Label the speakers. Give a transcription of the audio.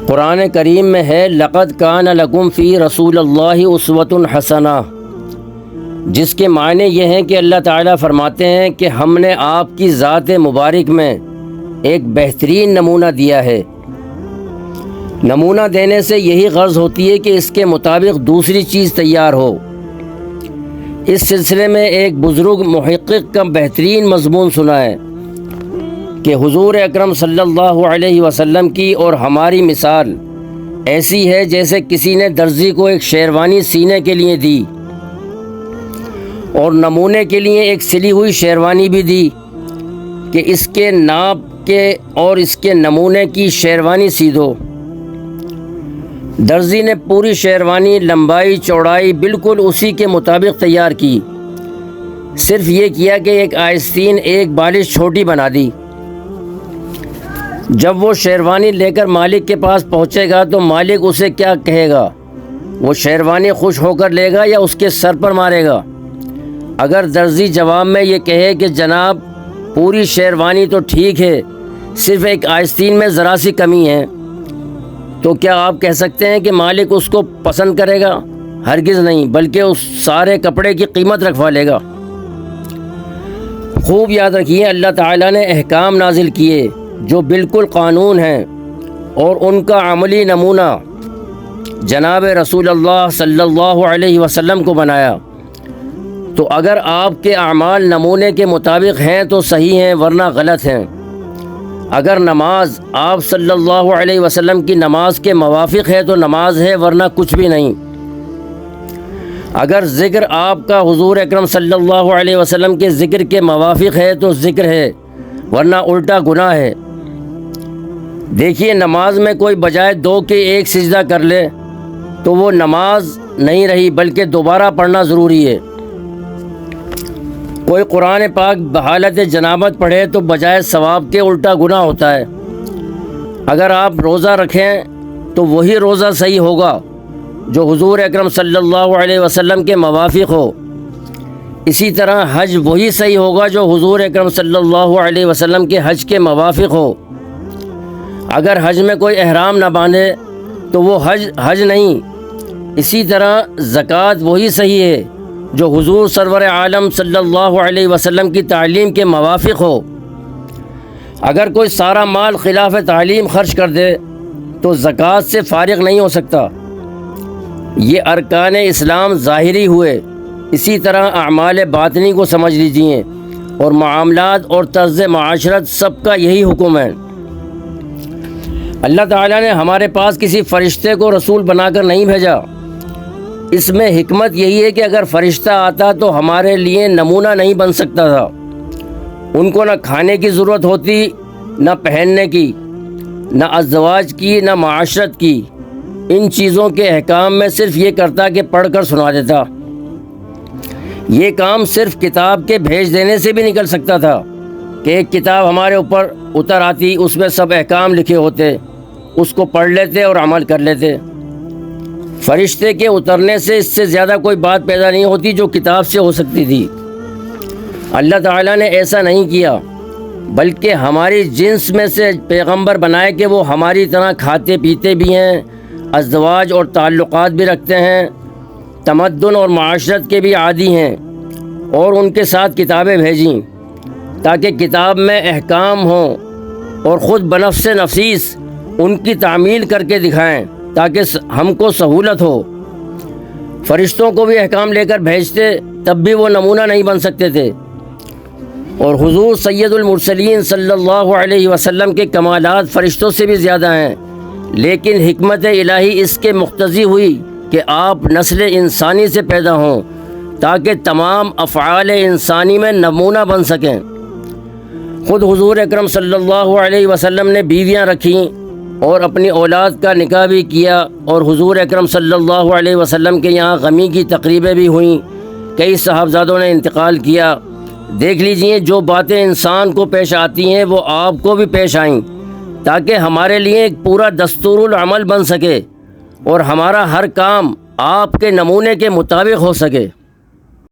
Speaker 1: قرآن کریم میں ہے لقد کان لکم فی رسول اللہ اسوۃ حسنہ، جس کے معنی یہ ہیں کہ اللہ تعالیٰ فرماتے ہیں کہ ہم نے آپ کی ذات مبارک میں ایک بہترین نمونہ دیا ہے۔ نمونہ دینے سے یہی غرض ہوتی ہے کہ اس کے مطابق دوسری چیز تیار ہو۔ اس سلسلے میں ایک بزرگ محقق کا بہترین مضمون سنا ہے کہ حضور اکرم صلی اللہ علیہ وسلم کی اور ہماری مثال ایسی ہے جیسے کسی نے درزی کو ایک شیروانی سینے کے لیے دی اور نمونے کے لیے ایک سلی ہوئی شیروانی بھی دی کہ اس کے ناپ کے اور اس کے نمونے کی شیروانی سی دو۔ درزی نے پوری شیروانی لمبائی چوڑائی بالکل اسی کے مطابق تیار کی، صرف یہ کیا کہ ایک آستین ایک بالش چھوٹی بنا دی۔ جب وہ شیروانی لے کر مالک کے پاس پہنچے گا تو مالک اسے کیا کہے گا؟ وہ شیروانی خوش ہو کر لے گا یا اس کے سر پر مارے گا؟ اگر درزی جواب میں یہ کہے کہ جناب پوری شیروانی تو ٹھیک ہے، صرف ایک آستین میں ذرا سی کمی ہے، تو کیا آپ کہہ سکتے ہیں کہ مالک اس کو پسند کرے گا؟ ہرگز نہیں، بلکہ اس سارے کپڑے کی قیمت رکھوا لے گا۔ خوب یاد رکھیے، اللہ تعالیٰ نے احکام نازل کیے جو بالکل قانون ہیں، اور ان کا عملی نمونہ جناب رسول اللہ صلی اللہ علیہ وسلم کو بنایا۔ تو اگر آپ کے اعمال نمونے کے مطابق ہیں تو صحیح ہیں، ورنہ غلط ہیں۔ اگر نماز آپ صلی اللہ علیہ وسلم کی نماز کے موافق ہے تو نماز ہے، ورنہ کچھ بھی نہیں۔ اگر ذکر آپ کا حضور اکرم صلی اللہ علیہ وسلم کے ذکر کے موافق ہے تو ذکر ہے، ورنہ الٹا گناہ ہے۔ دیکھیے، نماز میں کوئی بجائے 2 کے 1 سجدہ کر لے تو وہ نماز نہیں رہی، بلکہ دوبارہ پڑھنا ضروری ہے۔ کوئی قرآن پاک بحالت جنابت پڑھے تو بجائے ثواب کے الٹا گناہ ہوتا ہے۔ اگر آپ روزہ رکھیں تو وہی روزہ صحیح ہوگا جو حضور اکرم صلی اللہ علیہ وسلم کے موافق ہو۔ اسی طرح حج وہی صحیح ہوگا جو حضور اکرم صلی اللہ علیہ وسلم کے حج کے موافق ہو۔ اگر حج میں کوئی احرام نہ باندھے تو وہ حج نہیں۔ اسی طرح زکوٰۃ وہی صحیح ہے جو حضور سرور عالم صلی اللہ علیہ وسلم کی تعلیم کے موافق ہو۔ اگر کوئی سارا مال خلاف تعلیم خرچ کر دے تو زکوٰۃ سے فارغ نہیں ہو سکتا۔ یہ ارکان اسلام ظاہری ہوئے۔ اسی طرح اعمال باطنی کو سمجھ لیجئے، اور معاملات اور طرز معاشرت سب کا یہی حکم ہے۔ اللہ تعالیٰ نے ہمارے پاس کسی فرشتے کو رسول بنا کر نہیں بھیجا۔ اس میں حکمت یہی ہے کہ اگر فرشتہ آتا تو ہمارے لیے نمونہ نہیں بن سکتا تھا۔ ان کو نہ کھانے کی ضرورت ہوتی، نہ پہننے کی، نہ ازدواج کی، نہ معاشرت کی۔ ان چیزوں کے احکام میں صرف یہ کرتا کہ پڑھ کر سنا دیتا۔ یہ کام صرف کتاب کے بھیج دینے سے بھی نکل سکتا تھا کہ ایک کتاب ہمارے اوپر اتر آتی، اس میں سب احکام لکھے ہوتے، اس کو پڑھ لیتے اور عمل کر لیتے۔ فرشتے کے اترنے سے اس سے زیادہ کوئی بات پیدا نہیں ہوتی جو کتاب سے ہو سکتی تھی۔ اللہ تعالیٰ نے ایسا نہیں کیا، بلکہ ہماری جنس میں سے پیغمبر بنائے کہ وہ ہماری طرح کھاتے پیتے بھی ہیں، ازدواج اور تعلقات بھی رکھتے ہیں، تمدن اور معاشرت کے بھی عادی ہیں، اور ان کے ساتھ کتابیں بھیجیں تاکہ کتاب میں احکام ہوں، اور خود بنفس نفیس ان کی تعمیل کر کے دکھائیں تاکہ ہم کو سہولت ہو۔ فرشتوں کو بھی احکام لے کر بھیجتے، تب بھی وہ نمونہ نہیں بن سکتے تھے۔ اور حضور سید المرسلین صلی اللہ علیہ وسلم کے کمالات فرشتوں سے بھی زیادہ ہیں، لیکن حکمت الہی اس کے مقتضی ہوئی کہ آپ نسل انسانی سے پیدا ہوں تاکہ تمام افعال انسانی میں نمونہ بن سکیں۔ خود حضور اکرم صلی اللہ علیہ وسلم نے بیویاں رکھیں اور اپنی اولاد کا نکاح بھی کیا، اور حضور اکرم صلی اللہ علیہ وسلم کے یہاں غمی کی تقریبیں بھی ہوئیں، کئی صاحبزادوں نے انتقال کیا۔ دیکھ لیجئے، جو باتیں انسان کو پیش آتی ہیں وہ آپ کو بھی پیش آئیں تاکہ ہمارے لیے ایک پورا دستور العمل بن سکے اور ہمارا ہر کام آپ کے نمونے کے مطابق ہو سکے۔